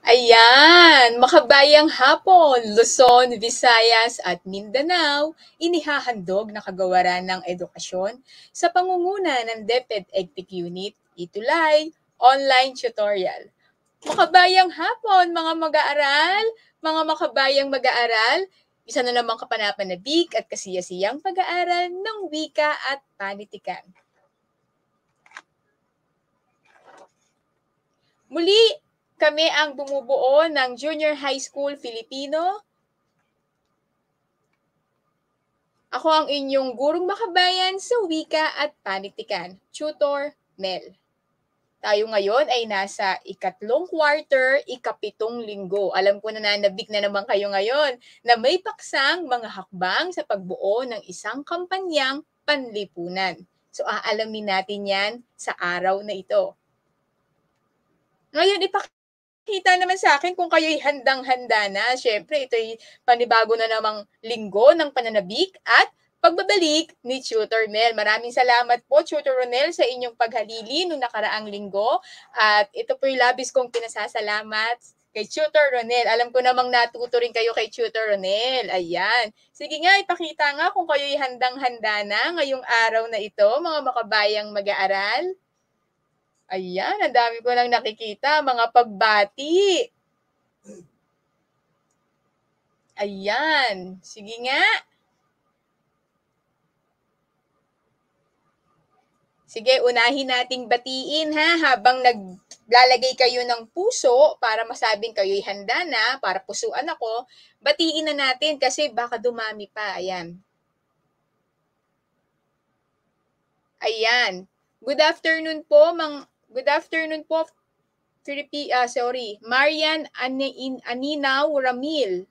Ayan, makabayang hapon, Luzon, Visayas at Mindanao, inihahandog na kagawaran ng edukasyon sa pangunguna ng DepEd EdTech Unit, Itulay, online tutorial. Makabayang hapon, mga mag-aaral, mga makabayang mag-aaral, isa na namang kapanapanabik at kasiyasiyang pag-aaral ng wika at panitikan. Muli, kami ang bumubuo ng Junior High School Filipino. Ako ang inyong gurong makabayan sa wika at panitikan, Tutor Mel. Tayo ngayon ay nasa ikatlong quarter, ikapitong linggo. Alam ko na nanabik na naman kayo ngayon na may paksang mga hakbang sa pagbuo ng isang kampanyang panlipunan. So aalamin natin yan sa araw na ito. Ngayon, ipakita naman sa akin kung kayo'y handang-handa na. Siyempre, ito'y panibago na namang linggo ng pananabik at pagbabalik ni Tutor Mel. Maraming salamat po, Tutor Ronel, sa inyong paghalili noong nakaraang linggo. At ito po'y labis kong pinasasalamat kay Tutor Ronel. Alam ko namang natuto rin kayo kay Tutor Ronel. Ayan. Sige nga, ipakita nga kung kayo'y handang-handa na ngayong araw na ito, mga makabayang mag-aaral. Ayan, ang dami ko nang nakikita, mga pagbati. Ayan, sige nga. Sige, unahin nating batiin ha, habang naglalagay kayo ng puso para masabing kayo'y handa na, para pusuan ako, batiin na natin kasi baka dumami pa. Ayan. Ayan. Good afternoon po, Marian Aninaw Ramil.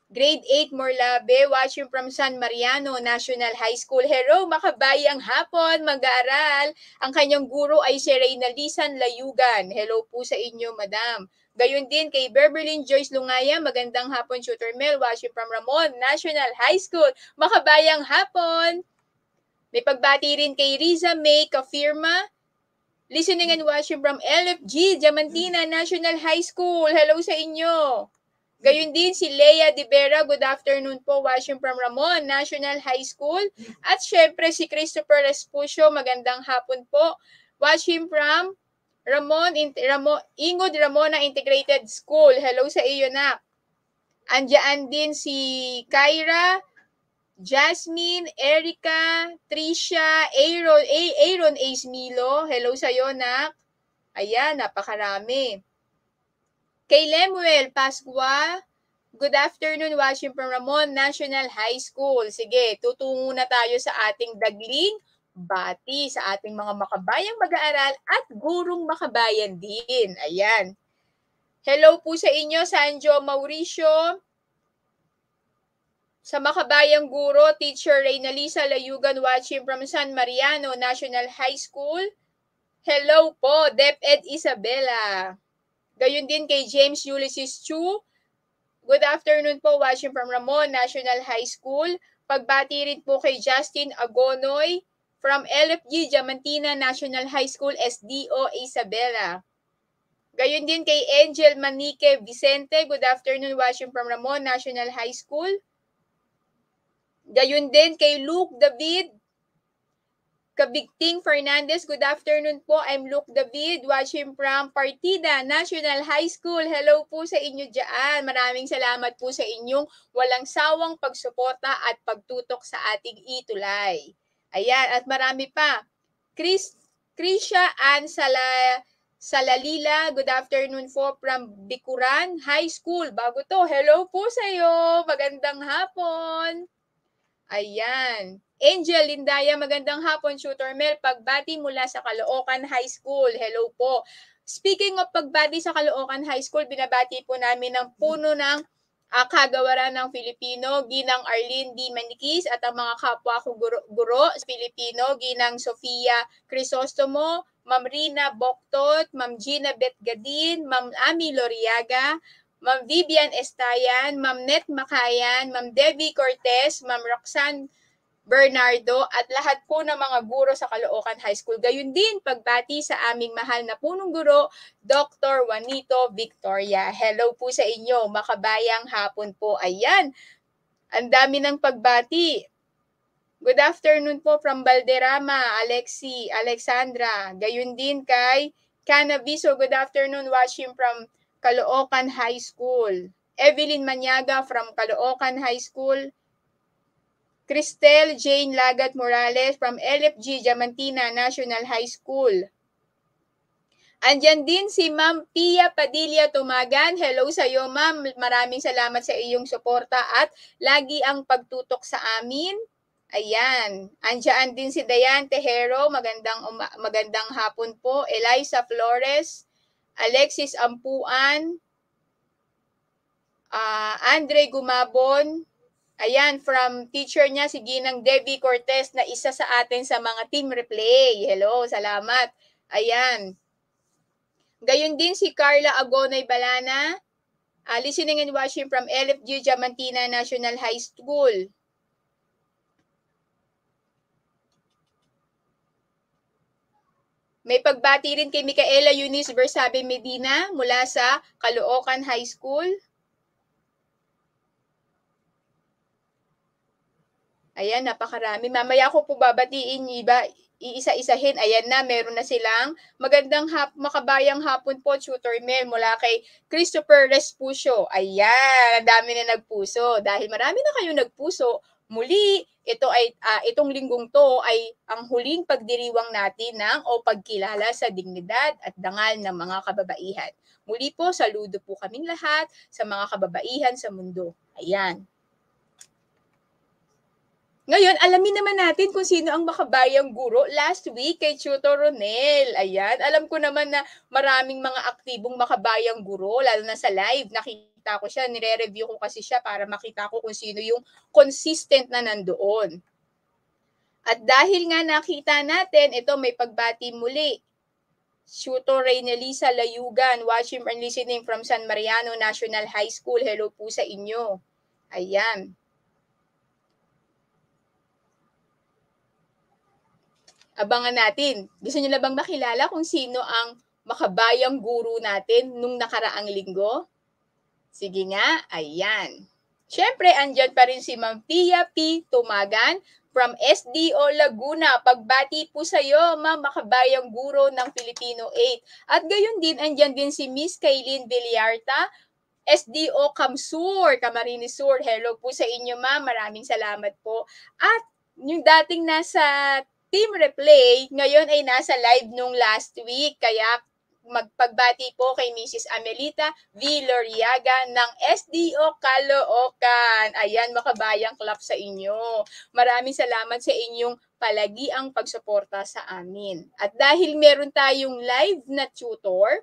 Grade 8 Morlabe, watching from San Mariano National High School. Hello, makabayang hapon, mag-aaral. Ang kanyang guro ay si Reyna Lisan Layugan. Hello po sa inyo, madam. Gayon din kay Berberlyn Joyce Lungaya, magandang hapon, Tutor Mel, watching from Ramon National High School. Makabayang hapon. May pagbati rin kay Riza May Kafirma, listening and watching from LFG, Diamantina National High School. Hello sa inyo. Gayon din si Leia De Vera, good afternoon po, watching from Ramon National High School. At syempre si Christopher Respucio, magandang hapon po, watching from Ingod Ramona Integrated School. Hello sa iyo na. Andiyan din si Kyra, Jasmine, Erica, Trisha, Aaron Ace Milo. Hello sa iyo, nak. Ayan, napakarami. Kay Lemuel Pascua, good afternoon, watching from Ramon National High School. Sige, tutungo na tayo sa ating dagling bati sa ating mga makabayang mag-aaral at gurong makabayan din. Ayan. Hello po sa inyo, Sanjo Mauricio. Sa makabayang guro, Teacher Reynalisa Layugan, watching from San Mariano National High School. Hello po, DepEd Isabela. Gayon din kay James Ulysses Chu. Good afternoon po, watching from Ramon National High School. Pagbati rin po kay Justin Agonoy from LFG Diamantina National High School, SDO Isabela. Gayon din kay Angel Manique Vicente. Good afternoon, watching from Ramon National High School. Gayon din kay Luke David Kabigting Fernandez. Good afternoon po. I'm Luke David, watching from Partida National High School. Hello po sa inyo dyan. Maraming salamat po sa inyong walang sawang pagsuporta at pagtutok sa ating Itulay. Ayan, at marami pa. Krisha Ann Salalila, good afternoon po from Bikuran High School. Bago to, hello po sa iyo. Magandang hapon. Ayan. Angel Lindaya, magandang hapon, Tutor Mel. Pagbati mula sa Caloocan High School. Hello po. Speaking of pagbati sa Caloocan High School, binabati po namin ang puno ng kagawaran ng Filipino, Ginang Arlene D. Manikis at ang mga kapwa ko guro sa Filipino, Ginang Sofia Crisostomo, Ma'am Rina Boktot, Ma'am Gina Betgadin, Ma'am Ami Loriaga, Ma'am Vivian Estayan, Ma'am Net Makayan, Ma'am Debbie Cortez, Ma'am Roxanne Bernardo at lahat po ng mga guro sa Caloocan High School. Gayun din, pagbati sa aming mahal na punong guro, Dr. Juanito Victoria. Hello po sa inyo, makabayang hapon po. Ayan, ang dami ng pagbati. Good afternoon po from Valderrama, Alexandra. Gayun din kay Canaviso, good afternoon, watching from Caloocan High School. Evelyn Maniaga from Caloocan High School. Cristel Jane Lagat Morales from LFG Diamantina National High School. Andyan din si Ma'am Pia Padilla Tumagan. Hello sa iyo, Ma'am. Maraming salamat sa iyong suporta at lagi ang pagtutok sa amin. Ayan. Andyan din si Dayan Tejero. Magandang hapon po. Eliza Flores. Alexis Ampuan. Andre Gumabon. Ayan, from teacher niya, si Ginang Debbie Cortez, na isa sa atin sa mga team replay. Hello, salamat. Ayan. Gayun din si Carla Agonay Balana, listening and watching from LFG Diamantina National High School. May pagbati rin kay Micaela Eunice Bersabe Medina mula sa Caloocan High School. Ayan, napakarami. Mamaya ko po babatiin iba, iisa-isahin. Ayan na, meron na silang magandang makabayang hapon po, Tutor Mel, mula kay Christopher Respucio. Ayan, ang dami na nagpuso. Dahil marami na kayo nagpuso, muli, itong linggong to ay ang huling pagdiriwang natin o pagkilala sa dignidad at dangal ng mga kababaihan. Muli po, saludo po kaming lahat sa mga kababaihan sa mundo. Ayan. Ngayon, alamin naman natin kung sino ang makabayang guro last week kay Tutor Ronel. Ayan, alam ko naman na maraming mga aktibong makabayang guro, lalo na sa live. Nakita ko siya, nire-review ko kasi siya para makita ko kung sino yung consistent na nandoon. At dahil nga nakita natin, ito may pagbati muli. Tutor Reynelisa Layugan, watching and listening from San Mariano National High School. Hello po sa inyo. Ayan. Abangan natin. Gusto niyo na bang makilala kung sino ang makabayang guro natin nung nakaraang linggo? Sige nga, ayan. Siyempre, andyan pa rin si Ma'am Pia P. Tumagan from SDO Laguna. Pagbati po sa iyo, Ma'am, makabayang guro ng Filipino 8. At gayon din, andyan din si Miss Kaylin Villarta, SDO Kamsur, Camarines Sur. Hello po sa inyo, Ma'am. Maraming salamat po. At yung dating nasa team replay, ngayon ay nasa live nung last week. Kaya magpagbati po kay Mrs. Amelita Villoriaga ng SDO Caloocan. Ayan, makabayang clap sa inyo. Maraming salamat sa inyong palagiang pagsuporta sa amin. At dahil meron tayong live na tutor,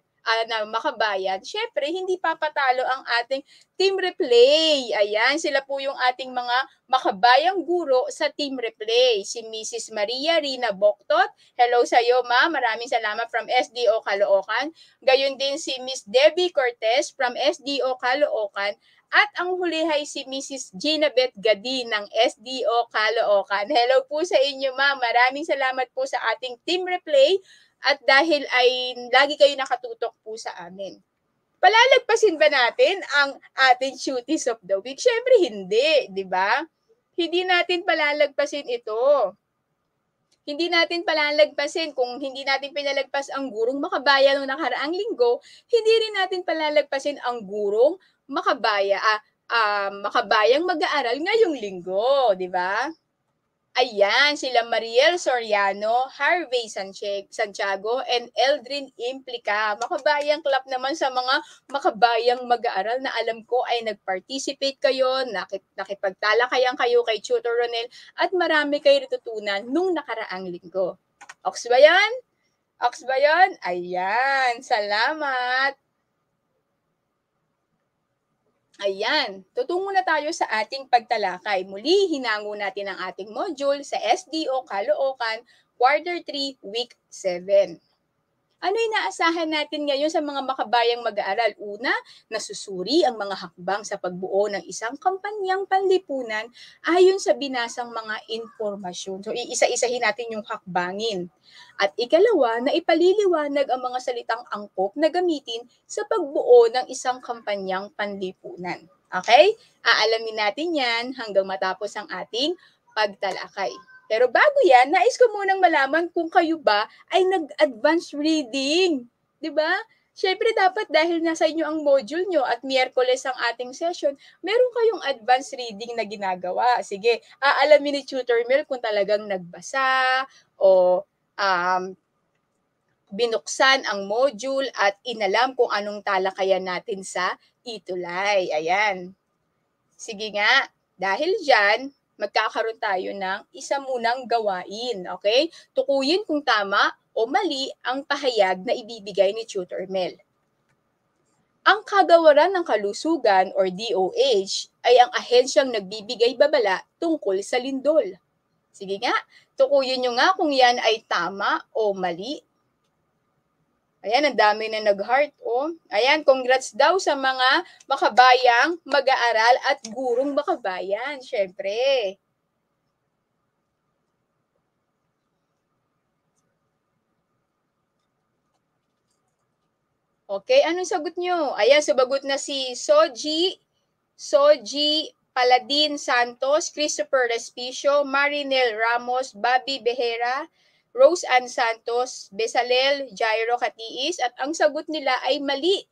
na makabayan, syempre hindi papatalo ang ating team replay. Ayan, sila po yung ating mga makabayang guro sa team replay. Si Mrs. Maria Rina Boktot. Hello sa iyo, ma'am. Maraming salamat from SDO Caloocan. Gayon din si Miss Debbie Cortez from SDO Caloocan. At ang huli ay si Mrs. Gina Beth Gadi ng SDO Caloocan. Hello po sa inyo, ma'am. Maraming salamat po sa ating team replay. At dahil ay lagi kayo nakatutok po sa amin. Palalagpasin ba natin ang ating cuties of the week? Siyempre hindi, di ba? Hindi natin palalagpasin ito. Hindi natin palalagpasin kung hindi natin pinalagpas ang gurong makabaya noong nakaraang linggo, hindi rin natin palalagpasin ang gurong makabayang mag-aaral ngayong linggo, di ba? Ayan, sila Mariel Soriano, Harvey Santiago, and Eldrin Implica. Makabayang clap naman sa mga makabayang mag-aaral na alam ko ay nag-participate kayo, nakipagtalakayan kayo kay Tutor Ronel, at marami kayo natutunan nung nakaraang linggo. Ox ba yan? Ox ba yan? Ayan, salamat! Ayan, tutungo na tayo sa ating pagtalakay. Muli, hinango natin ang ating module sa SDO Caloocan, Quarter 3, Week 7. Ano inaasahan natin ngayon sa mga makabayang mag-aaral? Una, nasusuri ang mga hakbang sa pagbuo ng isang kampanyang panlipunan ayon sa binasang mga impormasyon. So, iisa-isahin natin yung hakbangin. At ikalawa, na ipaliliwanag ang mga salitang angkop na gamitin sa pagbuo ng isang kampanyang panlipunan. Okay? Aalamin natin yan hanggang matapos ang ating pagtalakay. Pero bago yan, nais ko munang malaman kung kayo ba ay nag-advance reading. 'Di ba? Siyempre dapat dahil nasa inyo ang module nyo at Miyerkules ang ating session, meron kayong advance reading na ginagawa. Sige, aalamin ni Tutor Mel kung talagang nagbasa o binuksan ang module at inalam kung anong talakayan natin sa itulay. Ayan. Sige nga, dahil dyan, magkakaroon tayo ng isa munang gawain, okay? Tukuyin kung tama o mali ang pahayag na ibibigay ni Tutor Mel. Ang Kagawaran ng Kalusugan or DOH ay ang ahensyang nagbibigay babala tungkol sa lindol. Sige nga, tukuyin nyo nga kung yan ay tama o mali. Ayan, ang dami na nag-heart, oh. Ayan, congrats daw sa mga makabayang mag-aaral at gurong makabayan, syempre. Okay, anong sagot nyo? Ayan, sumagot na si Soji Paladin Santos, Christopher Respicio, Marinel Ramos, Bobby Behera, Rose Ann Santos, Besalel, Jairo Katiis, at ang sagot nila ay mali.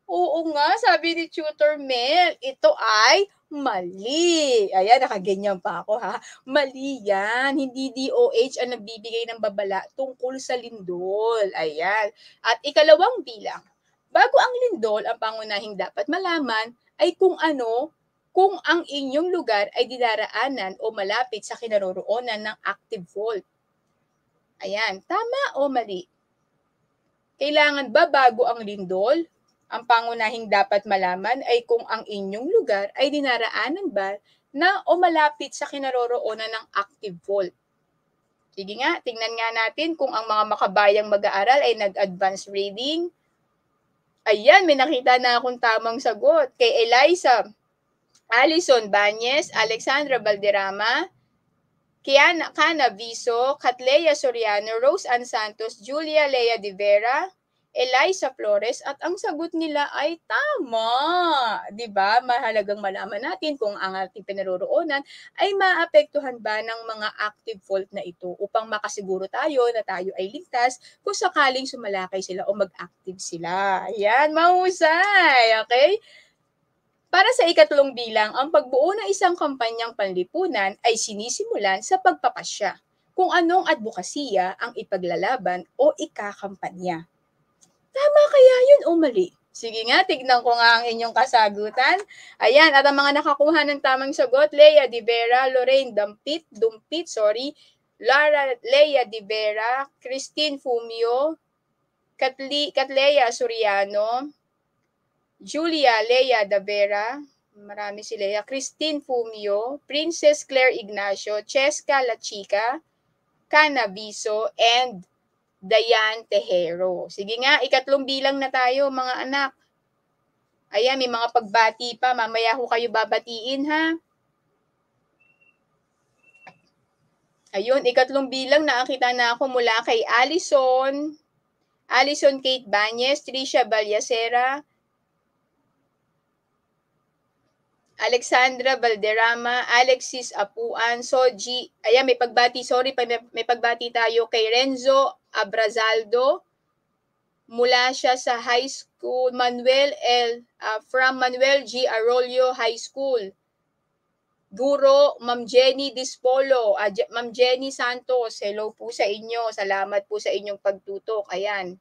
Oo nga, sabi ni Tutor Mel, ito ay mali. Ayan, nakaganyan pa ako ha. Mali yan. Hindi DOH ang nagbibigay ng babala tungkol sa lindol. Ayan. At ikalawang bilang, bago ang lindol, ang pangunahing dapat malaman ay kung ang inyong lugar ay dinaraanan o malapit sa kinaroroonan ng active fault. Ayan, tama o mali? Kailangan ba bago ang lindol, ang pangunahing dapat malaman ay kung ang inyong lugar ay dinaraanan ba na o malapit sa kinaroroonan ng active fault? Sige nga, tingnan nga natin kung ang mga makabayang mag-aaral ay nag-advance reading. Ayan, may nakita na akong tamang sagot. Kay Eliza, Alison Banyes, Alexandra Valderrama, Kana Viso, Catleya Soriano, Rose Ann Santos, Julia Lea de Vera, Eliza Flores, at ang sagot nila ay tama. 'Di ba? Mahalagang malaman natin kung ang ating pinaroroonan ay maapektuhan ba ng mga active fault na ito upang makasiguro tayo na tayo ay ligtas kung sakaling sumalakay sila o mag-active sila. Ayan, mahusay. Okay? Para sa ikatlong bilang, ang pagbuo ng isang kampanyang panlipunan ay sinisimulan sa pagpapasya kung anong advokasya ang ipaglalaban o ikakampanya. Tama kaya yun o mali? Sige nga, tignan ko nga ang inyong kasagutan. Ayan, at ang mga nakakuha ng tamang sagot, Lea de Vera, Lorraine Dumpit, Lara Lea de Vera, Christine Fumio, Catleya Soriano, Julia Lea de Vera, marami si Lea, Christine Fumio, Princess Claire Ignacio, Cheska La Chica, Kana Viso, and Dayan Tejero. Sige nga, ikatlong bilang na tayo mga anak. Ayan, may mga pagbati pa. Mamaya ko kayo babatiin ha. Ayun, ikatlong bilang nakakita na ako mula kay Alison Kate Banyes, Tricia Balyasera, Alexandra Valderrama, Alexis Apuan, Soji. Ayan, may pagbati. Sorry, may pagbati tayo kay Renzo Abrazaldo. Mula siya sa high school, from Manuel G. Arroyo High School. Guro, Ma'am Jenny Dispolo, Ma'am Jenny Santos, hello po sa inyo. Salamat po sa inyong pagtutok. Ayan.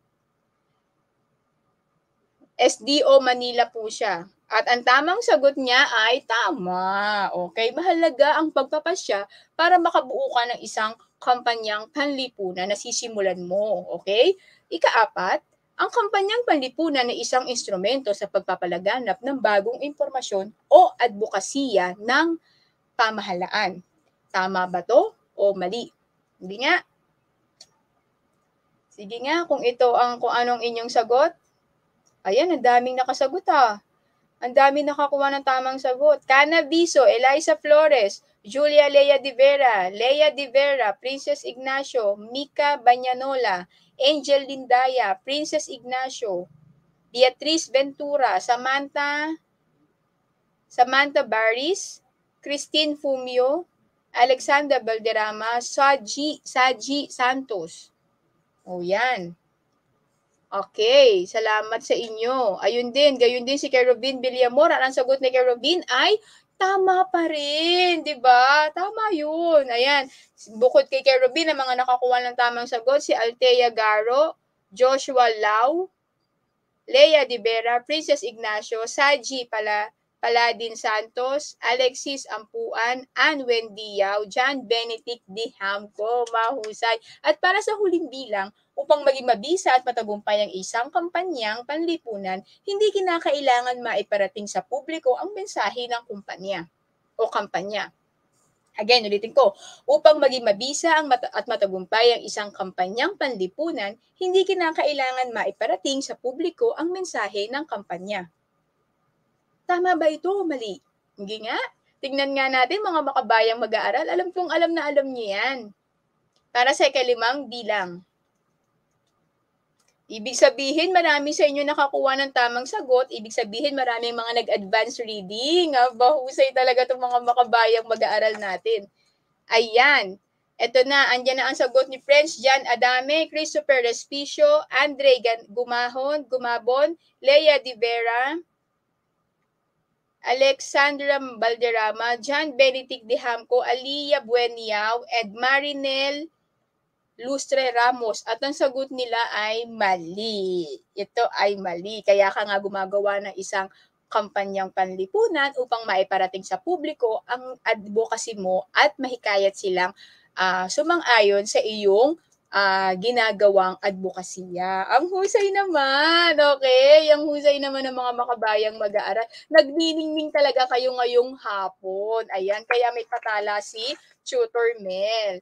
SDO Manila po siya. At ang tamang sagot niya ay tama. Okay, mahalaga ang pagpapasya para makabuo ka ng isang kampanyang panlipunan na sisimulan mo. Okay? Ikaapat, ang kampanyang panlipunan ay isang instrumento sa pagpapalaganap ng bagong impormasyon o advokasya ng pamahalaan. Tama ba to o mali? Hindi nga. Sige nga, kung anong inyong sagot. Ayan, ang daming nakasagot Ang daming nakakuha ng tamang sagot. Cana Biso, Eliza Flores, Julia Lea de Vera, Princess Ignacio, Mika Banyanola, Angel Lindaya, Princess Ignacio, Beatriz Ventura, Samantha Baris, Christine Fumio, Alexandra Valderrama, Saji Santos. O yan. Okay, salamat sa inyo. Gayon din si Kerubin Villamor. Ang sagot ni Kerubin ay tama pa rin, 'di ba? Tama 'yun. Ayan. Bukod kay Kerubin, ang mga nakakuha ng tamang sagot si Althea Garo, Joshua Lau, Lea de Vera, Princess Ignacio, Saji Paladin Santos, Alexis Ampuan, Ann Wendiao, John Benedict Dihamco, mahusay. At para sa huling bilang, upang maging mabisa at matagumpay ang isang kampanyang panlipunan, hindi kinakailangan maiparating sa publiko ang mensahe ng kumpanya o kampanya. Again, ulitin ko, upang maging mabisa at matagumpay ang isang kampanyang panlipunan, hindi kinakailangan maiparating sa publiko ang mensahe ng kampanya. Tama ba ito o mali? Hindi nga. Tingnan nga natin mga makabayang mag-aaral. Alam kong alam na alam niyo yan. Para sa ikalimang bilang. Ibig sabihin, marami sa inyo nakakuha ng tamang sagot. Ibig sabihin, maraming mga nag-advance reading. Bahusay talaga itong mga makabayang mag-aaral natin. Ayan. Ito na, andyan na ang sagot ni French Jan Adame, Christopher Respicio, Andre Gumabon, Lea de Vera, Alexandra Valderrama, John Benedict Dihamco, Aliyah Bueniao, and Marinel Lustre Ramos. At ang sagot nila ay mali. Ito ay mali. Kaya ka nga gumagawa ng isang kampanyang panlipunan upang maiparating sa publiko ang advocacy mo at mahikayat silang sumang-ayon sa iyong ginagawang advokasya. Ang husay naman, okay? Ang husay naman ng mga makabayang mag-aaral. Nagniningning talaga kayo ngayong hapon. Ayan, kaya may patala si Tutor Mel.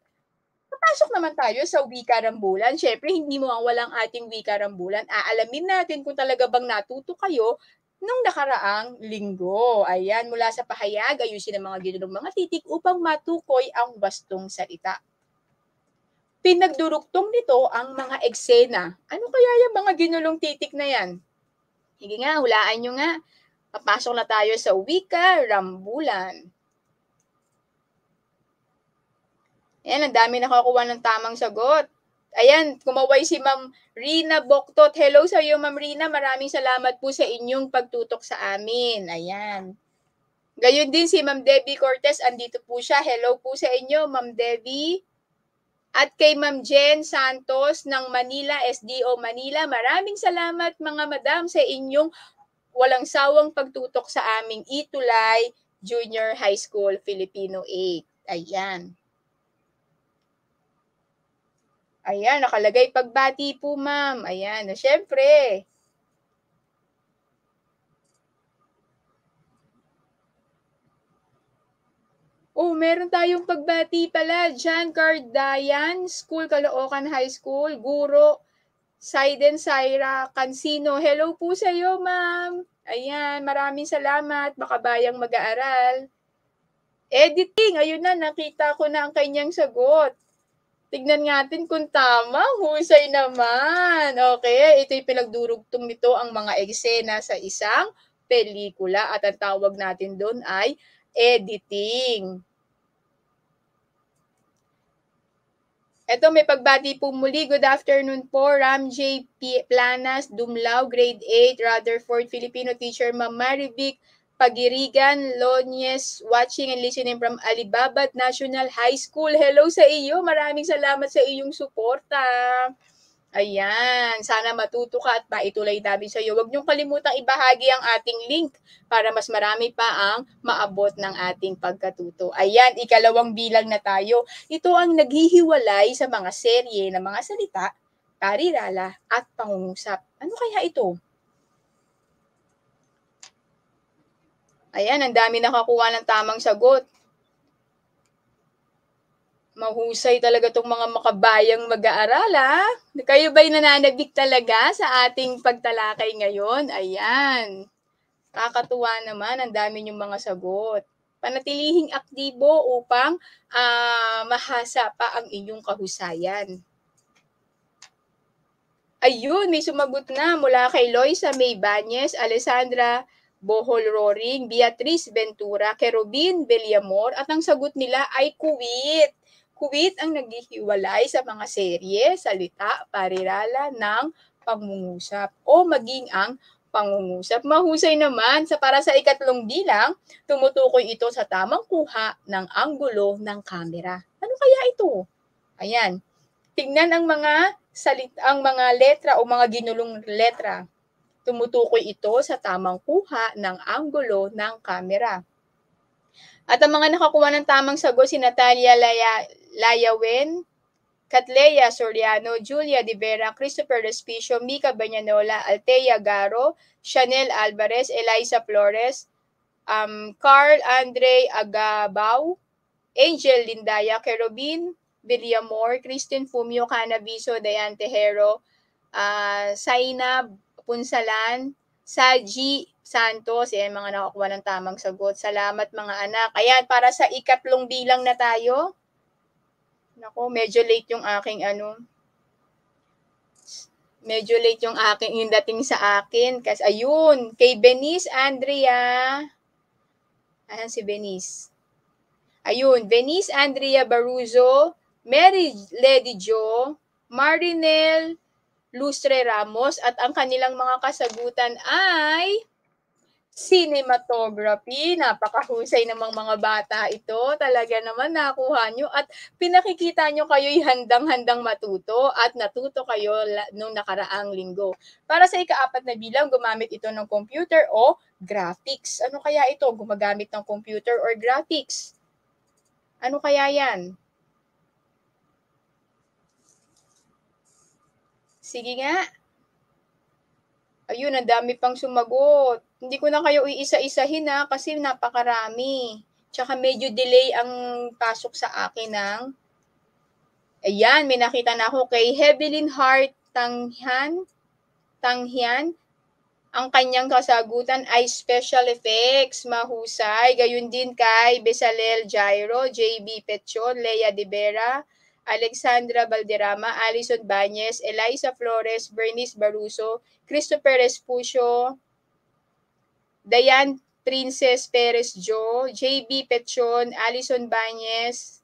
Papasok naman tayo sa wika rambulan. Siyempre, hindi mo walang ating wika rambulan. Aalamin natin kung talaga bang natuto kayo nung nakaraang linggo. Ayan, mula sa pahayag, ayusin ang mga ginulong mga titik upang matukoy ang wastong salita. Pinagdurugtong nito ang mga eksena. Ano kaya yung mga ginulong titik na yan? Sige nga, hulaan nyo nga. Papasok na tayo sa wika rambulan. Ayan, ang dami nakakuha ng tamang sagot. Ayan, kumaway si Ma'am Rina Boktot. Hello sa iyo, Ma'am Rina. Maraming salamat po sa inyong pagtutok sa amin. Ayan. Gayon din si Ma'am Debbie Cortez. Andito po siya. Hello po sa inyo, Ma'am Debbie. At kay Ma'am Jen Santos ng Manila, SDO Manila. Maraming salamat mga madam sa inyong walang sawang pagtutok sa aming Itulay Junior High School Filipino 8. Ayan. Ayan, nakalagay pagbati po, ma'am. Ayan, na syempre. Oh, meron tayong pagbati pala. John Cardayan, School, Caloocan High School, Guro, Saiden Saira Cansino. Hello po sa iyo, ma'am. Ayan, maraming salamat. Makabayang mag-aaral. Editing, ayun na, nakita ko na ang kanyang sagot. Tignan natin kung tama. Husay naman. Okay, ito'y pinagdurugtong nito ang mga eksena sa isang pelikula at ang tawag natin doon ay editing. Ito, may pagbati po muli. Good afternoon po, Ram J. Planas, Dumlao, Grade 8, Rutherford, Filipino teacher, Ma'am Marivic Pagirigan, Lonyes, watching and listening from Alibaba National High School. Hello sa iyo. Maraming salamat sa iyong suporta. Ayan, sana matuto ka at maituloy namin sa iyo. Huwag niyong kalimutang ibahagi ang ating link para mas marami pa ang maabot ng ating pagkatuto. Ayan, ikalawang bilang na tayo. Ito ang naghihiwalay sa mga serye ng mga salita, parirala at pangungusap. Ano kaya ito? Ayan, ang dami nakakuha ng tamang sagot. Mahusay talaga 'tong mga makabayang mag-aaral, Kayo ba'y nananabik talaga sa ating pagtalakay ngayon? Ayan, nakakatuwa naman, ang dami niyong mga sagot. Panatilihing aktibo upang, mahasa pa ang inyong kahusayan. Ayun, may sumagot na mula kay Loisa May Bañez, Alessandra Bohol Roring, Beatrice Ventura, Kerubin Villamor, at ang sagot nila ay kuwit. Kuwit ang naghihiwalay sa mga serye, salita, parirala ng pangungusap o maging ang pangungusap. Mahusay naman sa para sa ikatlong bilang, tumutukoy ito sa tamang kuha ng anggulo ng kamera. Ano kaya ito? Ayan. Tingnan ang mga letra o mga ginulong letra. Tumutukoy ito sa tamang kuha ng anggulo ng kamera. At ang mga nakakuha ng tamang sagot si Natalia Layawen, Catlea Soriano, Julia De Vera, Christopher Respicio, Mika Banyanola, Altea Garo, Chanel Alvarez, Eliza Flores, Carl Andre Agabao, Angel Lindaya, Kerubin Villamor, Christine Fumio, Canaviso, Dayan Tejero, Sainab Punsalan, Saji Santos, yan mga nakakuha ng tamang sagot. Salamat mga anak. Ayan, para sa ikatlong bilang na tayo. Nako, medyo late yung aking yung dating sa akin. Kasi, ayun, kay Benice Andrea. Ayan si Benice. Ayun, Venice Andrea Baruzo, Mary Lady Jo, Marinel Lustre Ramos, at ang kanilang mga kasagutan ay cinematography. Napakahusay namang mga bata ito. Talaga naman nakuha nyo at pinakikita nyo kayo'y handang-handang matuto at natuto kayo nung nakaraang linggo. Para sa ika-4 na bilang, gumamit ito ng computer o graphics. Ano kaya ito? Gumagamit ng computer or graphics? Ano kaya yan? Sige nga. Ayun, ang dami pang sumagot. Hindi ko na kayo iisa-isahin kasi napakarami. Tsaka medyo delay ang pasok sa akin ng... Ayan, may nakita na ako kay Hevelyn Hart Tanghian. Ang kanyang kasagutan ay special effects, mahusay. Gayun din kay Besalel Jairo, JB Petchon, Lea De Vera, Alexandra Valderrama, Alison Bañez, Eliza Flores, Bernice Baruso, Christopher Espucio, Dayan Princess Perez Jo, JB Petchon, Alison Bañez,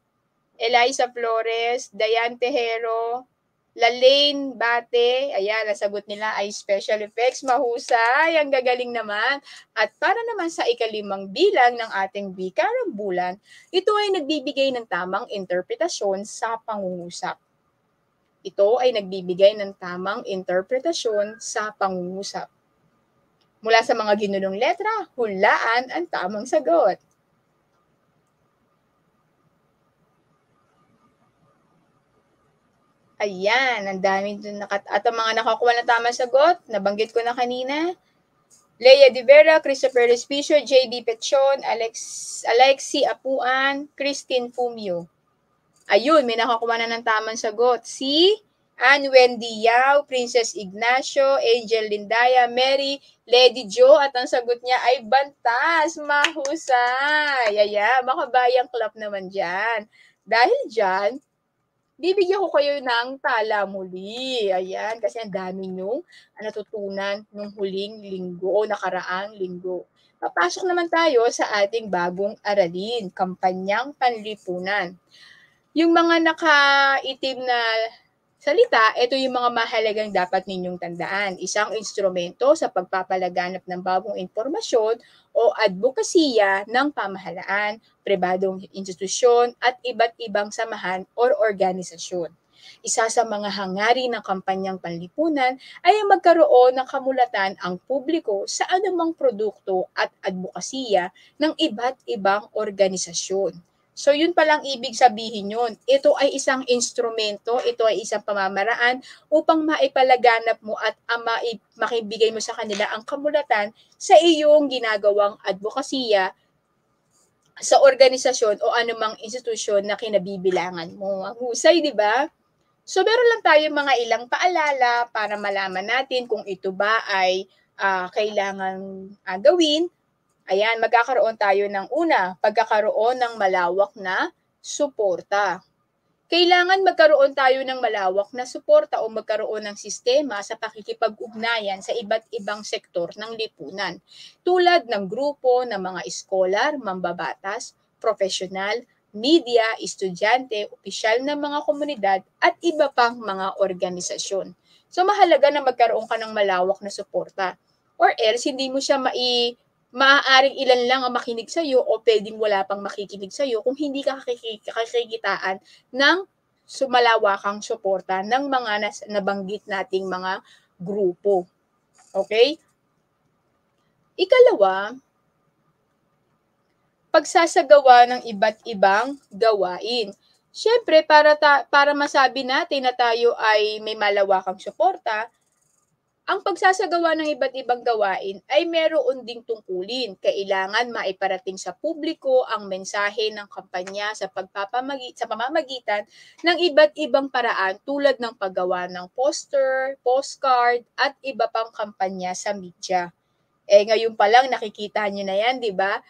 Eliza Flores, Dayan Tejero, Lalaine Bate, ayan, nasagot nila ay special effects. Mahusay, ang gagaling naman. At para naman sa ika-5 bilang ng ating wika-rambulan, ito ay nagbibigay ng tamang interpretasyon sa pangungusap. Ito ay nagbibigay ng tamang interpretasyon sa pangungusap. Mula sa mga ginulong letra, hulaan ang tamang sagot. Ayan, ang dami dun at ang mga nakakuha ng tamang sagot, nabanggit ko na kanina. Lea De Vera, Christopher Respicio, JB Petchon, Alexi Apuan, Christine Fumio. Ayun, may nakakuha na ng tamang sagot. Si Ann Wendy Yao, Princess Ignacio, Angel Lindaya, Mary Lady Jo, at ang sagot niya ay Bantas. Mahusay. Ayan, makabayang clap naman dyan. Dahil dyan, bibigyan ko kayo ng tala muli. Ayan, kasi ang dami nyung natutunan nung huling linggo o nakaraang linggo. Papasok naman tayo sa ating bagong aralin, kampanyang panlipunan. Yung mga nakaitim na salita, ito yung mga mahalagang dapat ninyong tandaan. Isang instrumento sa pagpapalaganap ng bagong impormasyon o advokasya ng pamahalaan, pribadong institusyon at iba't ibang samahan o organisasyon. Isa sa mga hangarin ng kampanyang panlipunan ay ang magkaroon ng kamulatan ang publiko sa anumang produkto at advokasya ng iba't ibang organisasyon. So yun palang ibig sabihin yun. Ito ay isang instrumento, ito ay isang pamamaraan upang maipalaganap mo at makibigay mo sa kanila ang kamulatan sa iyong ginagawang advokasya sa organisasyon o anumang institusyon na kinabibilangan mo. Ang husay, di ba? So, meron lang tayo mga ilang paalala para malaman natin kung ito ba ay kailangan gawin. Ayan, magkakaroon tayo ng una, pagkakaroon ng malawak na suporta. Kailangan magkaroon tayo ng malawak na suporta o magkaroon ng sistema sa pakikipag-ugnayan sa iba't ibang sektor ng lipunan, tulad ng grupo ng mga iskolar, mambabatas, profesional, media, estudyante, opisyal ng mga komunidad at iba pang mga organisasyon. So mahalaga na magkaroon ka ng malawak na suporta, or else hindi mo siya maaaring ilan lang ang makinig sa iyo o pwedeng wala pang makikinig sa iyo kung hindi ka kakikitaan ng sumalawakang suporta ng mga nabanggit nating mga grupo. Okay? Ikalawa, pagsasagawa ng iba't ibang gawain. Siyempre, para masabi natin na tayo ay may malawakang suporta, ang pagsasagawa ng iba't ibang gawain ay meron ding tungkulin. Kailangan maiparating sa publiko ang mensahe ng kampanya sa pamamagitan ng iba't ibang paraan tulad ng paggawa ng poster, postcard, at iba pang kampanya sa media. Ngayon pa lang nakikita nyo na yan, di ba?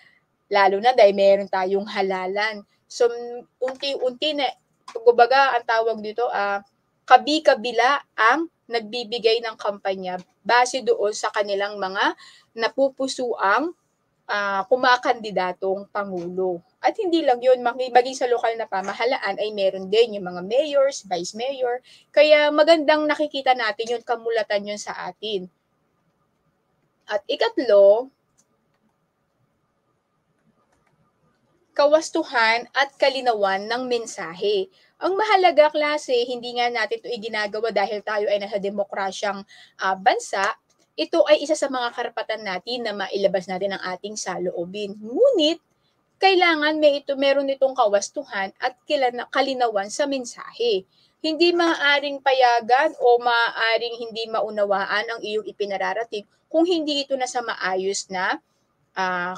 Lalo na dahil meron tayong halalan. So, unti-unti na, kumbaga, ang tawag dito, kabi-kabila ang nagbibigay ng kampanya base doon sa kanilang mga napupusuang kumakandidatong pangulo. At hindi lang yun, maging sa lokal na pamahalaan ay meron din yung mga mayors, vice mayor. Kaya magandang nakikita natin yun, kamulatan yun sa atin. At ikatlo, kawastuhan at kalinawan ng mensahe. Ang mahalaga, klase, hindi nga natin ito iginagawa dahil tayo ay nasa demokrasyang bansa. Ito ay isa sa mga karapatan natin na mailabas natin ang ating saloobin. Ngunit, kailangan meron itong kawastuhan at kalinawan sa mensahe. Hindi maaaring payagan o maaaring hindi maunawaan ang iyong ipinararating kung hindi ito nasa maayos na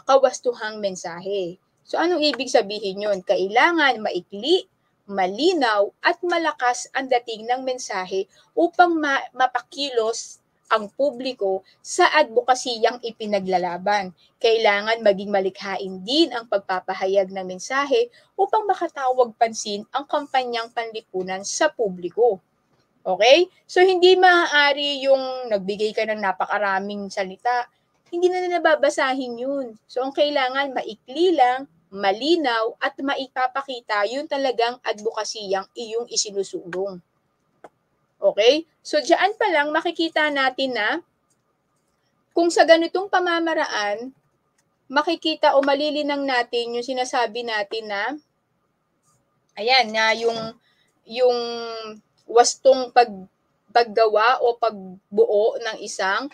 kawastuhang mensahe. So anong ibig sabihin yun? Kailangan maikli, malinaw, at malakas ang dating ng mensahe upang mapakilos ang publiko sa advokasiyang ipinaglalaban. Kailangan maging malikhain din ang pagpapahayag ng mensahe upang makatawag pansin ang kampanyang panlipunan sa publiko. Okay? So hindi maaari yung nagbigay ka ng napakaraming salita, hindi na nababasahin yun. So ang kailangan maikli lang, malinaw, at maipapakita yun talagang advokasiyang iyong isinusulong. Okay? So diyan pa lang makikita natin na kung sa ganitong pamamaraan, makikita o malilinang natin yung sinasabi natin na ayan, na yung wastong paggawa o pagbuo ng isang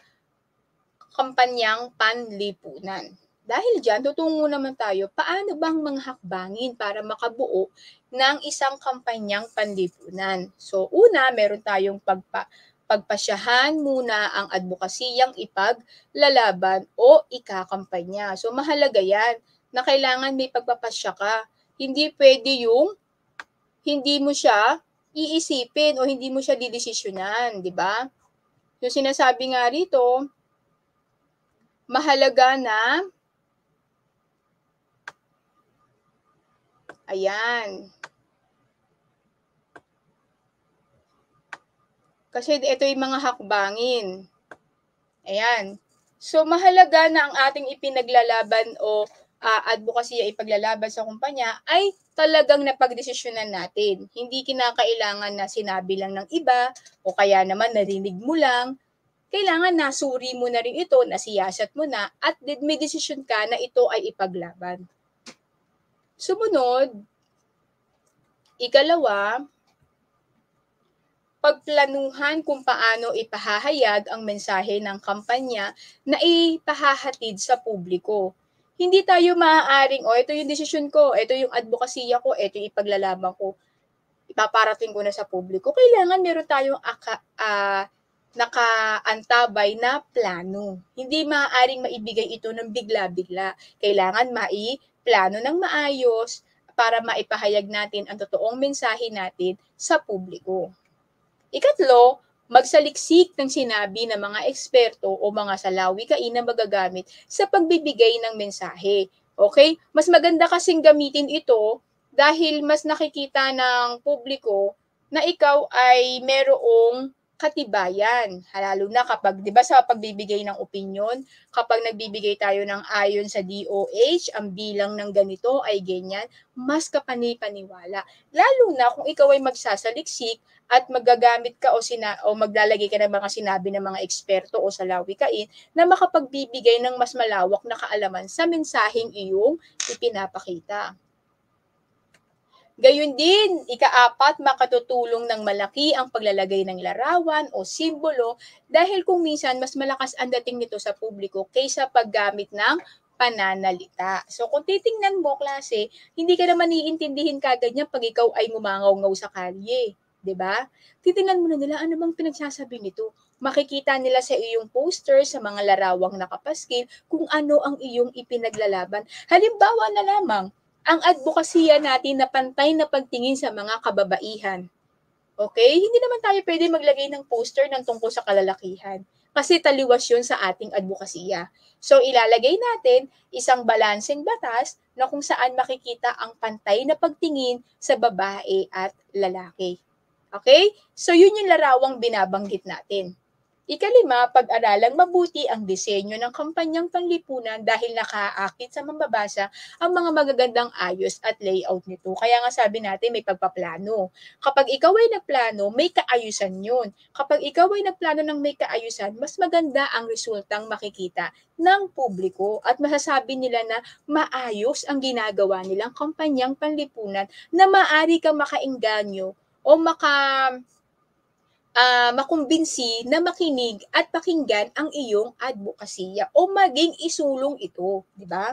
kampanyang panlipunan. Dahil dyan, tutungo naman tayo, paano bang manghakbangin para makabuo ng isang kampanyang panlipunan? So, una, meron tayong pagpasyahan muna ang advokasiyang ipaglalaban o ikakampanya. So, mahalaga yan na kailangan may pagpapasya ka. Hindi pwede yung hindi mo siya iisipin o hindi mo siya didesisyonan, di ba? Yung sinasabi nga rito, mahalaga na ayan. Kasi ito yung mga hakbangin. Ayan. So, mahalaga na ang ating ipinaglalaban o advokasya ipaglalaban sa kumpanya ay talagang napagdesisyonan natin. Hindi kinakailangan na sinabi lang ng iba o kaya naman narinig mo lang. Kailangan nasuri mo na rin ito, nasiyasat mo na, at may desisyon ka na ito ay ipaglaban. Sumunod, ikalawa, pagplanuhan kung paano ipahahayag ang mensahe ng kampanya na ipahahatid sa publiko. Hindi tayo maaaring, ito yung desisyon ko, ito yung advokasya ko, ito yung ipaglalaban ko, ipaparating ko na sa publiko. Kailangan meron tayong nakaantabay na plano. Hindi maaaring maibigay ito ng bigla-bigla. Kailangan plano ng maayos para maipahayag natin ang totoong mensahe natin sa publiko. Ikatlo, magsaliksik ng sinabi ng mga eksperto o mga salawikain na magagamit sa pagbibigay ng mensahe. Okay? Mas maganda kasing gamitin ito dahil mas nakikita ng publiko na ikaw ay merong katibayan. Lalo na kapag, di ba sa pagbibigay ng opinion, kapag nagbibigay tayo ng ayon sa DOH, ang bilang ng ganito ay ganyan, mas kapani-paniwala. Lalo na kung ikaw ay magsasaliksik at magagamit ka o maglalagay ka ng mga sinabi ng mga eksperto o salawikain na makapagbibigay ng mas malawak na kaalaman sa mensaheng iyong ipinapakita. Gayun din, ikaapat, makatutulong ng malaki ang paglalagay ng larawan o simbolo dahil kung minsan mas malakas ang dating nito sa publiko kaysa paggamit ng pananalita. So kung titingnan mo klase, hindi ka naman iintindihin kagad niya pag ikaw ay ngumangaw-ngaw sa kalye. 'Di ba? Titingnan mo na nila ano bang pinagsasabi nito. Makikita nila sa iyong poster, sa mga larawang nakapaskil, kung ano ang iyong ipinaglalaban. Halimbawa na lamang, ang advokasya natin na pantay na pagtingin sa mga kababaihan. Okay? Hindi naman tayo pwede maglagay ng poster ng tungkol sa kalalakihan. Kasi taliwas yun sa ating advokasya. So, ilalagay natin isang balanseng batas na kung saan makikita ang pantay na pagtingin sa babae at lalaki. Okay? So, yun yung larawang binabanggit natin. Ikalima, pag-aralang mabuti ang disenyo ng kampanyang panlipunan dahil nakaakit sa mambabasa ang mga magagandang ayos at layout nito. Kaya nga sabi natin may pagpaplano. Kapag ikaw ay nagplano, may kaayusan yun. Kapag ikaw ay nagplano ng may kaayusan, mas maganda ang resultang makikita ng publiko at masasabi nila na maayos ang ginagawa nilang kampanyang panlipunan na maaari kang makaengganyo o makumbinsi na makinig at pakinggan ang iyong advokasya o maging isulong ito, di ba?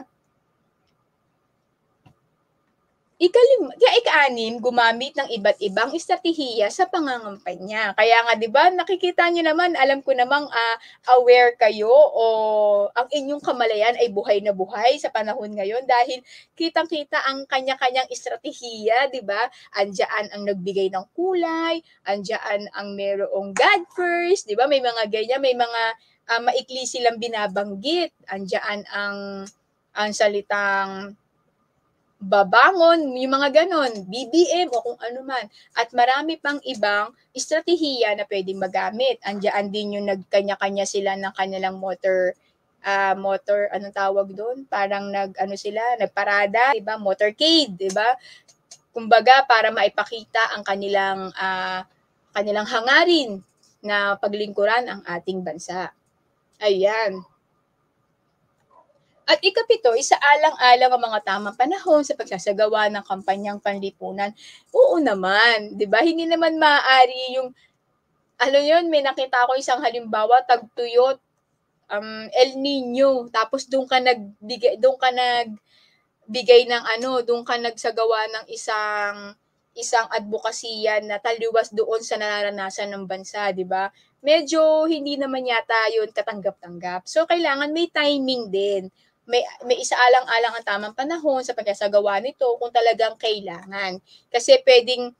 Ika-anim, gumamit ng iba't ibang estratehiya sa pangangampanya. Kaya nga 'di ba, nakikita niyo naman, alam ko namang aware kayo o ang inyong kamalayan ay buhay na buhay sa panahon ngayon dahil kitang-kita ang kanya-kanyang estratehiya, 'di ba? Andiyan ang nagbigay ng kulay, andiyan ang merong God first, 'di ba? May mga ganyan, may mga maikli silang binabanggit. Andiyan ang salitang babangon, yung mga ganon, BBM o kung ano man. At marami pang ibang estratehiya na pwedeng magamit. Andiyan din yung nagkanya-kanya sila ng kanilang motor, anong tawag doon? Parang nagparada, 'di ba? Motorcade, 'di ba? Kumbaga para maipakita ang kanilang hangarin na paglingkuran ang ating bansa. Ayan. At ikapito, isaalang-alang ang mga tamang panahon sa pagsasagawa ng kampanyang panlipunan. Oo naman, 'di ba? Hindi naman maaari yung yun, may nakita ako isang halimbawa, tagtuyot, El Nino, tapos doon ka nagsagawa ng isang advokasya na taliwas doon sa nararanasan ng bansa, 'di ba? Medyo hindi naman yata 'yun katanggap-tanggap. So kailangan may timing din. May isaalang-alang ang tamang panahon sa pagsasagawa nito kung talagang kailangan. Kasi pwedeng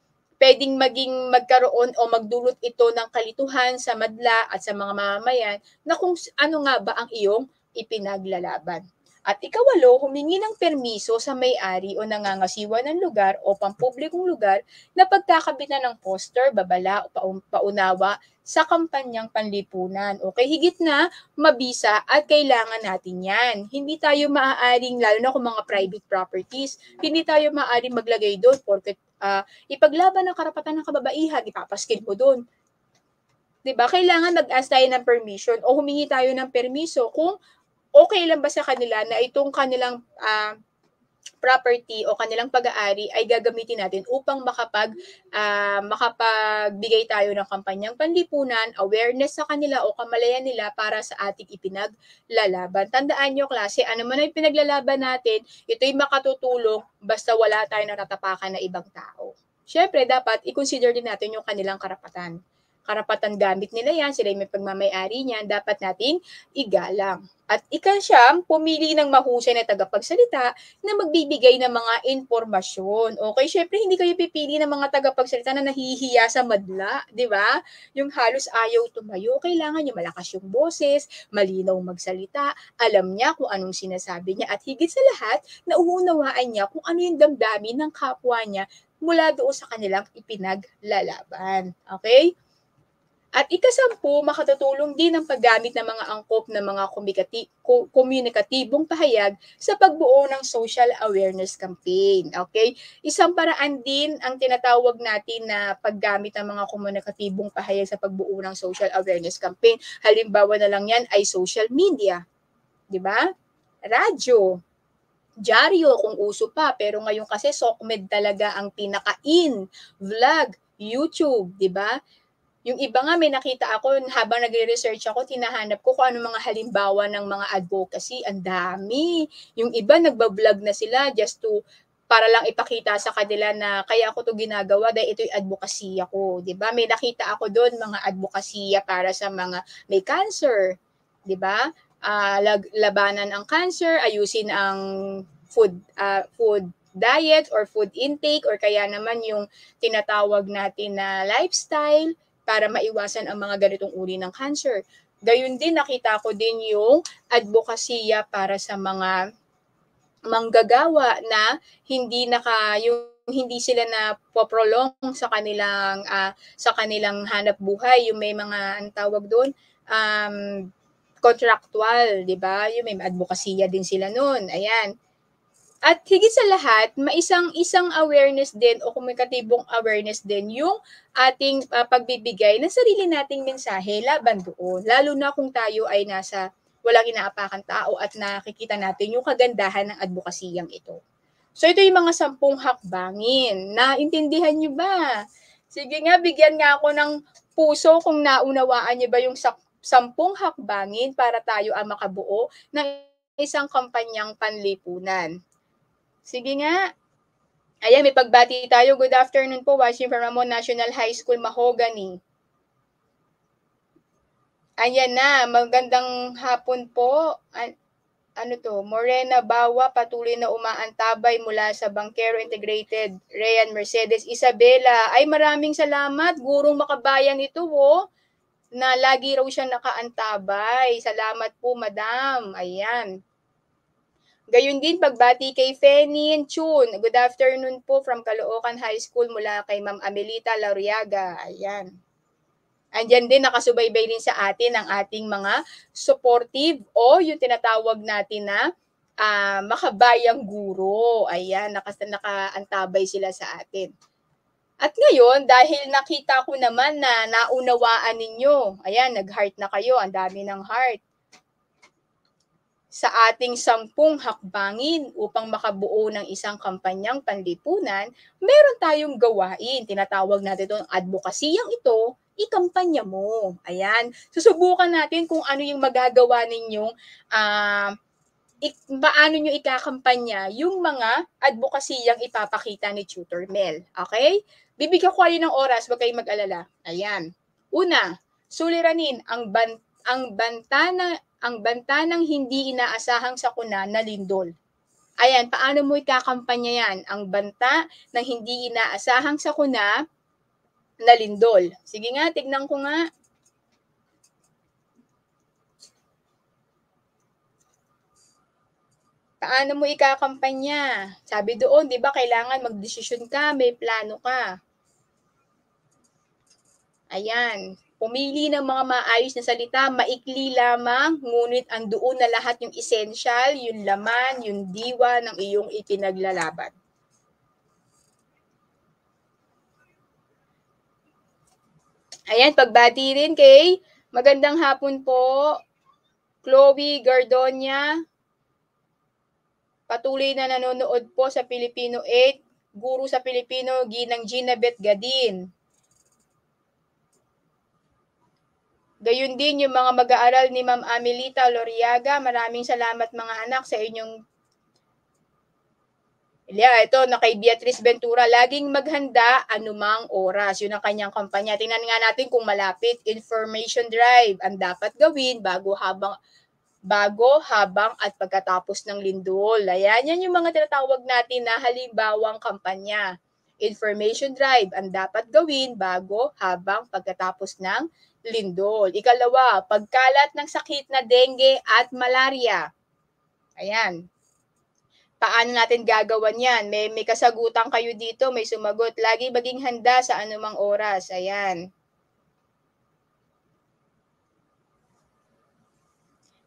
magkaroon o magdulot ito ng kalituhan sa madla at sa mga mamamayan na kung ano nga ba ang iyong ipinaglalaban. At ikawalo, humingi ng permiso sa may-ari o nangangasiwa ng lugar o pampublikong lugar na pagkakabitan ng poster, babala o paunawa sa kampanyang panlipunan. Okay, higit na mabisa at kailangan natin yan. Hindi tayo maaaring, lalo na kung mga private properties, hindi tayo maaaring maglagay doon porket ipaglaban ng karapatan ng kababaihan, ipapaskil mo doon. 'Di ba? Kailangan nag-ask tayo ng permission o humingi tayo ng permiso kung okay lang ba sa kanila na itong kanilang property o kanilang pag-aari ay gagamitin natin upang makapagbigay tayo ng kampanyang panlipunan, awareness sa kanila o kamalayan nila para sa ating ipinaglalaban. Tandaan nyo klase, ano man ang pinaglalaban natin, ito'y makatutulong basta wala tayong natatapakan na ibang tao. Siyempre, dapat i-consider din natin yung kanilang karapatan. karapatan gamit nila yan, sila yung may pagmamay-ari niyan, dapat nating igalang. At ika-siyam, pumili ng mahusay na tagapagsalita na magbibigay ng mga impormasyon. Okay, syempre hindi kayo pipili ng mga tagapagsalita na nahihiya sa madla, di ba? Yung halos ayaw tumayo, kailangan niya malakas yung boses, malinaw magsalita, alam niya kung anong sinasabi niya, at higit sa lahat, nauunawaan niya kung ano yung damdamin ng kapwa niya mula doon sa kanilang ipinaglalaban. Okay? At ika-10, makatutulong din ang paggamit ng mga angkop ng mga komunikatibong pahayag sa pagbuo ng social awareness campaign. Okay? Isang paraan din ang tinatawag natin na paggamit ng mga komunikatibong pahayag sa pagbuo ng social awareness campaign. Halimbawa na lang yan ay social media. Di ba? Radyo, dyaryo kung uso pa, pero ngayon kasi SOCMED talaga ang pinaka-in, vlog, YouTube, di ba? Yung iba nga may nakita ako habang nagre-research ako, tinahanap ko kung ano mga halimbawa ng mga advocacy, ang dami. Yung iba nagba-vlog na sila just to para lang ipakita sa kanila na kaya ako to ginagawa dahil ito yung advocacy ko, 'di ba? May nakita ako doon mga advocacy para sa mga may cancer, 'di ba? Labanan ang cancer, ayusin ang food diet or food intake, or kaya naman yung tinatawag natin na lifestyle para maiwasan ang mga ganitong uri ng cancer. Gayun din, nakita ko din yung advokasya para sa mga manggagawa na yung hindi sila na poprolong sa kanilang hanap buhay, yung may mga ang tawag doon contractual, 'di ba? Yung may advokasya din sila noon. Ayan. At higit sa lahat, isang awareness din o komunikatibong awareness din yung ating pagbibigay ng sarili nating mensahe laban doon. Lalo na kung tayo ay walang inaapakan tao at nakikita natin yung kagandahan ng advokasiyang ito. So ito yung mga 10 hakbangin. Naintindihan nyo ba? Sige nga, bigyan nga ako ng puso kung naunawaan nyo ba yung 10 hakbangin para tayo ang makabuo ng isang kampanyang panlipunan. Sige nga. Ayan, may pagbati tayo. Good afternoon po, watching from Ramon National High School, Mahogany. Ayan na, magandang hapon po. Ano to? Morena Bawa, patuloy na umaantabay mula sa Bangkero Integrated. Ryan Mercedes Isabela. Ay, maraming salamat. Gurong makabayan ito, na lagi raw siya nakaantabay. Salamat po, madam. Ayan. Gayun din, pagbati kay Fenin Chun. Good afternoon po from Caloocan High School mula kay Ma'am Amelita Lauriaga. Ayan. Andyan din, nakasubaybay din sa atin ang ating mga supportive o yung tinatawag natin na makabayang guro. Ayan, nakaantabay sila sa atin. At ngayon, dahil nakita ko naman na naunawaan ninyo, ayan, nag-heart na kayo, ang dami ng heart. Sa ating 10 hakbangin upang makabuo ng isang kampanyang panlipunan, meron tayong gawain. Tinatawag natin itong advokasiyang ito, ikampanya mo. Ayan. Susubukan natin kung ano yung magagawa ninyong paano nyo ikakampanya yung mga advokasiyang ipapakita ni Tutor Mel. Okay? Bibigyan ko kayo ng oras, huwag kayong mag-alala. Ayan. Una, suliranin ang banta ng hindi inaasahang sakuna na lindol. Ayan, paano mo ikakampanya yan? Ang banta ng hindi inaasahang sakuna na lindol. Sige nga, tignan ko nga. Paano mo ikakampanya? Sabi doon, di ba, kailangan magdesisyon ka, may plano ka. Ayan. Pumili ng mga maayos na salita, maikli lamang, ngunit andoon na lahat yung essential, yung laman, yung diwa ng iyong ipinaglalaban. Ayan, pagbati rin kay magandang hapon po, Chloe Gardonia. Patuloy na nanonood po sa Filipino 8, guro sa Filipino, Ginang Ginabet Gadin. Gayun din yung mga mag-aaral ni Ma'am Amelita Loriaga. Maraming salamat mga anak sa inyong Yeah, ito na kay Beatrice Ventura, laging maghanda anumang oras. Yun ang kanyang kampanya. Tingnan nga natin kung malapit. Information drive ang dapat gawin bago, habang at pagkatapos ng lindol. Ayan, yan yung mga tinatawag natin na halimbawang kampanya. Information drive ang dapat gawin bago, habang, pagkatapos ng lindol. Ikalawa, pagkalat ng sakit na dengue at malaria. Ayan. Paano natin gagawan yan? May kasagutan kayo dito, may sumagot. Lagi maging handa sa anumang oras. Ayan.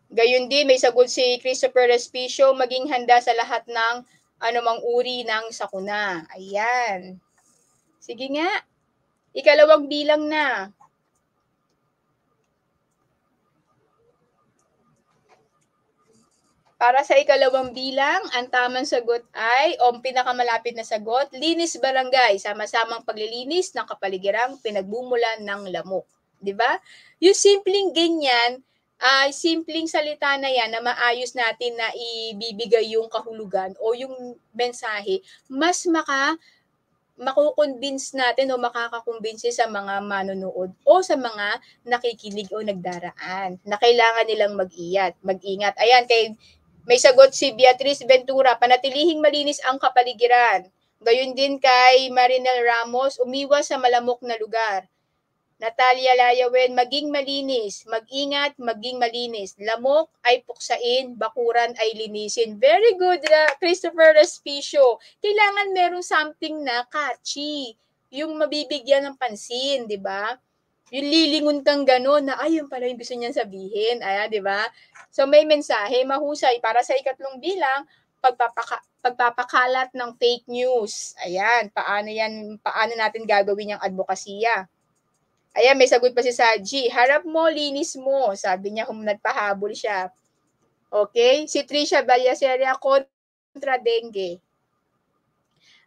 Gayun din, may sagot si Christopher Respicio, maging handa sa lahat ng anumang uri ng sakuna. Ayan. Sige nga. Ikalawang bilang na. Para sa ikalawang bilang, ang tamang sagot ay, o pinakamalapit na sagot, linis barangay, sama-samang paglilinis ng kapaligirang pinagbumulan ng lamok. 'Di ba? Yung simpleng ganyan, ay simpleng salita na yan na maayos natin na ibibigay yung kahulugan o yung mensahe, mas makukonvince natin o makakakumbinsi sa mga manonood o sa mga nakikinig o nagdaraan na kailangan nilang mag-ingat. Ayan, may sagot si Beatrice Ventura, panatilihing malinis ang kapaligiran. Gayun din kay Marinel Ramos, umiwas sa malamok na lugar. Natalia Layawen, maging malinis, mag-ingat, maging malinis. Lamok ay puksain, bakuran ay linisin. Very good, Christopher Respicio. Kailangan merong something na catchy, yung mabibigyan ng pansin, di ba? Yung lilingon kang gano'n na, ay, yun pala yung gusto niyan sabihin. Ayan, di ba? So, may mensahe, mahusay. Para sa ikatlong bilang, pagpapakalat ng fake news. Ayan, paano natin gagawin yung advokasya? Ayan, may sagot pa si Saji. Harap mo, linis mo. Sabi niya kung nagpahabol siya. Okay? Si Trisha Ballaseria kontra dengue.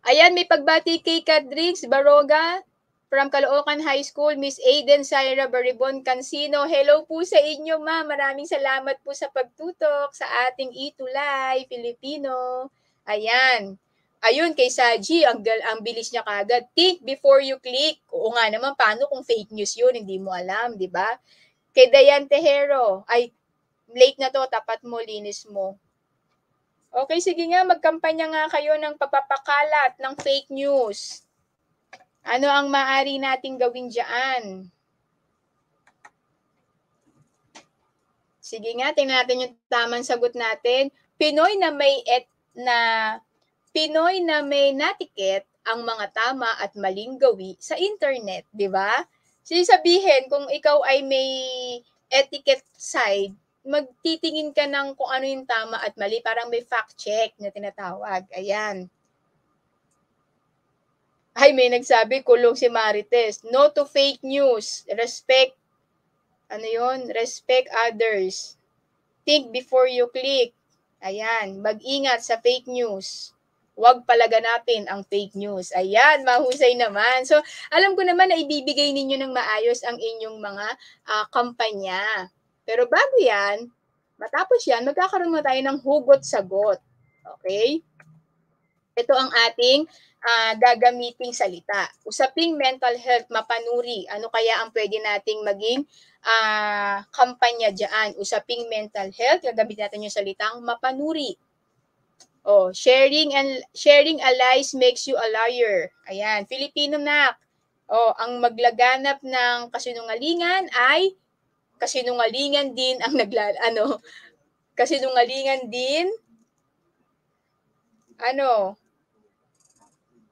Ayan, may pagbati kay Kadrix Baroga from Caloocan High School, Miss Aiden Saira Baribon Cancino. Hello po sa inyo, ma'am. Maraming salamat po sa pagtutok sa ating Itulay Filipino. Ayan. Ayun, kay Saji, ang bilis niya kagad. Think before you click. Oo nga naman, paano kung fake news yun? Hindi mo alam, di ba? Kay Dayan Tejero, ay, late na to, tapat mo, linis mo. Okay, sige nga, magkampanya nga kayo ng pagpapakalat ng fake news. Ano ang maaari nating gawin dyan? Sige nga, tingnan natin yung tamang sagot natin. Pinoy na may natikit ang mga tama at maling gawi sa internet, di ba? Sabihin, kung ikaw ay may etiquette side, magtitingin ka ng kung ano yung tama at mali, parang may fact check na tinatawag. Ayan. Ay, may nagsabi, kulong si Marites. No to fake news. Respect, respect others. Think before you click. Ayan, mag-ingat sa fake news. Huwag palaganapin ang fake news. Ayan, mahusay naman. So, alam ko naman na ibibigay ninyo ng maayos ang inyong mga kampanya. Pero bago yan, matapos yan, magkakaroon mo tayo ng hugot-sagot. Okay? Ito ang ating gagamiting salita. Usaping mental health, mapanuri. Ano kaya ang pwede nating maging kampanya dyan? Usaping mental health, gagamit natin yung salitang mapanuri. Oh, sharing a lies makes you a liar. Ayan, Filipino nak. Oh, ang maglaganap ng kasinungalingan ay kasinungalingan din ang kasinungalingan din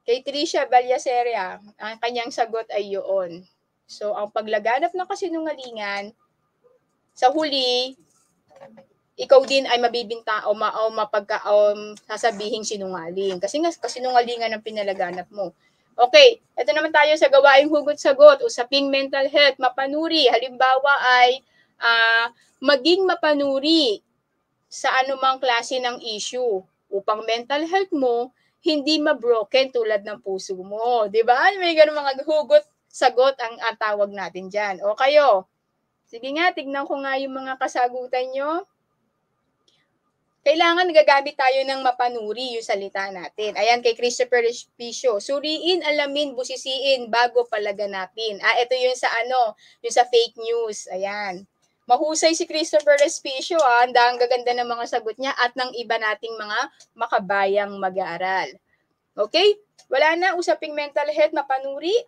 kay Trisha Ballaseria, ang kanyang sagot ay yun. So, ang paglaganap ng kasinungalingan, sa huli, ikaw din ay mabibinta o sasabihing sinungaling. Kasi nga, kasinungalingan ang pinalaganap mo. Okay, ito naman tayo sa gawaing hugot-sagot, usaping mental health, mapanuri. Halimbawa ay maging mapanuri sa anumang klase ng issue upang mental health mo hindi ma-broken tulad ng puso mo. Di ba? May ganun mga hugot-sagot ang tawag natin dyan. O kayo, sige nga, tignan ko nga yung mga kasagutan nyo. kailangan gagamit tayo ng mapanuri yung salita natin. Ayan, kay Christopher Respicio, suriin, alamin, busisiin, bago palaganapin. Ito yung sa yung sa fake news. Ayan. Mahusay si Christopher Respicio, ang gaganda ng mga sagot niya at ng iba nating mga makabayang mag-aaral. Okay? Wala na, usaping mental health, mapanuri.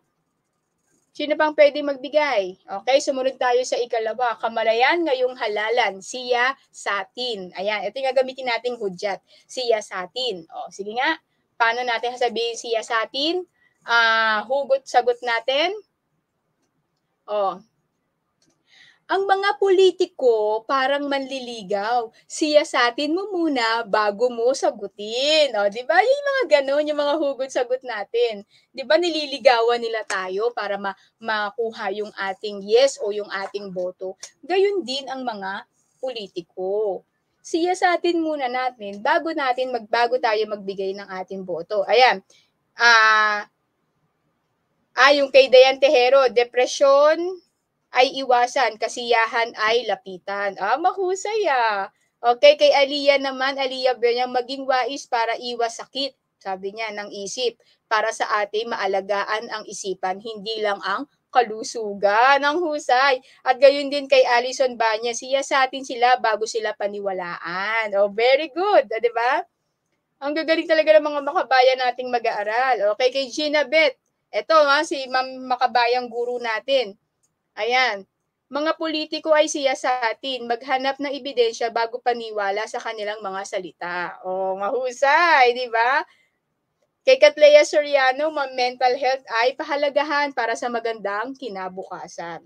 Sino pang pwede magbigay? Okay, sumunod tayo sa ikalawa. Kamalayan ngayong halalan, siya satin. Ayan, ito yung gagamitin nating hudyat. Siya satin. Sige nga, paano natin sasabihin siya satin? Hugot sagot natin. Ang mga politiko parang manliligaw. Siyasatin mo muna bago mo sagutin. Di ba? Yung mga ganon, yung mga hugot-sagot natin. Di ba nililigawan nila tayo para makuha yung ating yes o yung ating boto. Gayon din ang mga politiko. Siyasatin muna natin bago tayo magbigay ng ating boto. Ayan. Yung kay Dayan Tejero, depresyon ay iwasan, kasiyahan ay lapitan. Mahusay Okay, kay Aliyah naman, Aliyah Bernyang, maging wais para iwas sakit. Sabi niya, ng isip. Para sa ating maalagaan ang isipan, hindi lang ang kalusugan. Ang husay. At gayon din kay Alison Banya, siyasatin sila bago sila paniwalaan. Very good. Di ba? Ang gagaling talaga ng mga makabayan nating mag-aaral. Okay, kay Gina Beth. Ito si Ma'am Makabayang guru natin. Ayan, mga politiko ay siyasatin, maghanap ng ebidensya bago paniwala sa kanilang mga salita. Mahusay, di ba? Kay Catlea Soriano, mental health ay pahalagahan para sa magandang kinabukasan.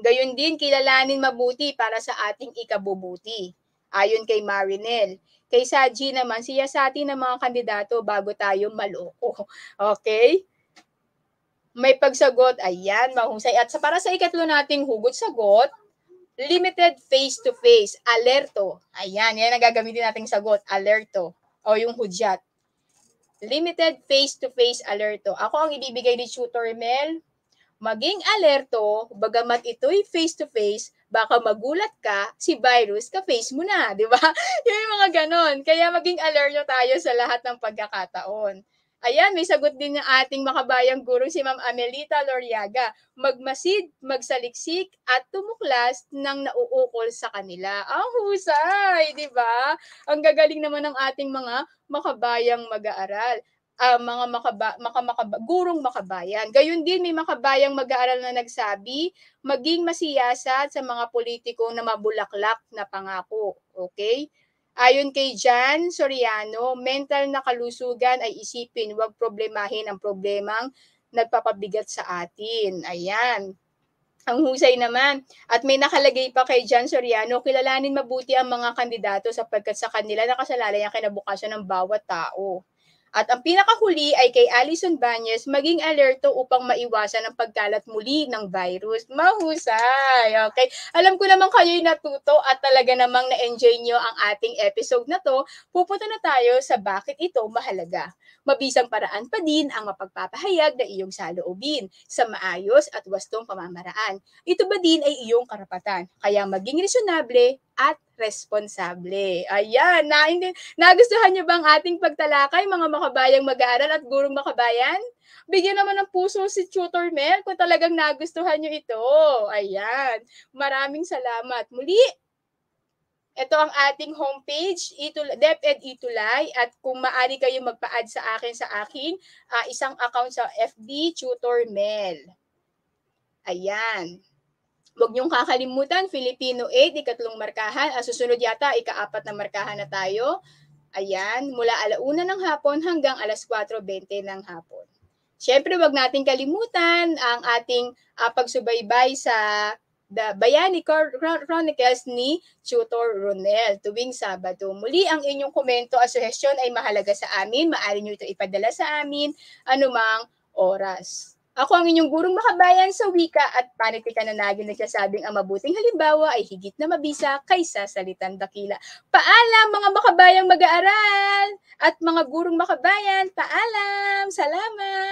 Gayon din, kilalanin mabuti para sa ating ikabubuti. Ayon kay Marinel. Kay Saji naman, siyasatin ng mga kandidato bago tayo maloko. Okay? May pagsagot, ayan, mahusay. At para sa ikatlo nating hugot-sagot, limited face-to-face, alerto. Ayan, yan ang gagamitin nating sagot, alerto. Yung hudyat. Limited face-to-face, alerto. Ako ang ibibigay ni Tutor Mel, maging alerto, bagamat ito'y face-to-face, baka magulat ka, si virus, ka-face mo na, di ba? Yung mga ganon. Kaya maging alerto tayo sa lahat ng pagkakataon. Ayan, may sagot din ng ating makabayang guro si Ma'am Amelita Loriaga. Magmasid, magsaliksik, at tumuklas ng nauukol sa kanila. Ang husay, di ba? Ang gagaling naman ng ating mga makabayang mag-aaral. Gurong makabayan. Gayun din, may makabayang mag-aaral na nagsabi, maging masiyasat sa mga politikong na mabulaklak na pangako. Okay? Ayon kay Jan Soriano, mental na kalusugan ay isipin, huwag problemahin ang problemang nagpapabigat sa atin. Ayan. Ang husay naman. At may nakalagay pa kay Jan Soriano, kilalanin mabuti ang mga kandidato sapagkat sa kanila nakasalalay ang kinabukasan ng bawat tao. At ang pinakahuli ay kay Alison Banyes, maging alerto upang maiwasan ang pagkalat muli ng virus. Mahusay, okay? Alam ko naman kayo'y natuto at talaga namang na-enjoy nyo ang ating episode na to. Pupunta na tayo sa bakit ito mahalaga. Mabisang paraan pa din ang mapagpapahayag na iyong saloobin sa maayos at wastong pamamaraan. Ito ba din ay iyong karapatan? Kaya maging resonable at responsable. Ayan, nagustuhan niyo bang ating pagtalakay, mga makabayang mag-aaral at gurong makabayan? Bigyan naman ng puso si Tutor Mel kung talagang nagustuhan niyo ito. Ayan, maraming salamat. Muli, ito ang ating homepage, DepEd Itulay, at kung maaari kayo magpa-add sa akin sa aking isang account sa FB, Tutor Mel. Ayan. Huwag niyong kakalimutan, Filipino 8, ikatlong markahan. Susunod yata, ika-4 na markahan na tayo. Ayan, mula 1:00 ng hapon hanggang 4:20 ng hapon. Siyempre, huwag nating kalimutan ang ating pagsubaybay sa The Bayani Chronicles ni Tutor Ronel tuwing Sabado. Muli, ang inyong komento at suhestyon ay mahalaga sa amin. Maaari nyo ito ipadala sa amin anumang oras. Ako ang inyong gurong makabayan sa wika at panitikan na nagsasabing ang mabuting halimbawa ay higit na mabisa kaysa salitang dakila. Paalam mga makabayang mag-aaral at mga gurong makabayan. Paalam! Salamat!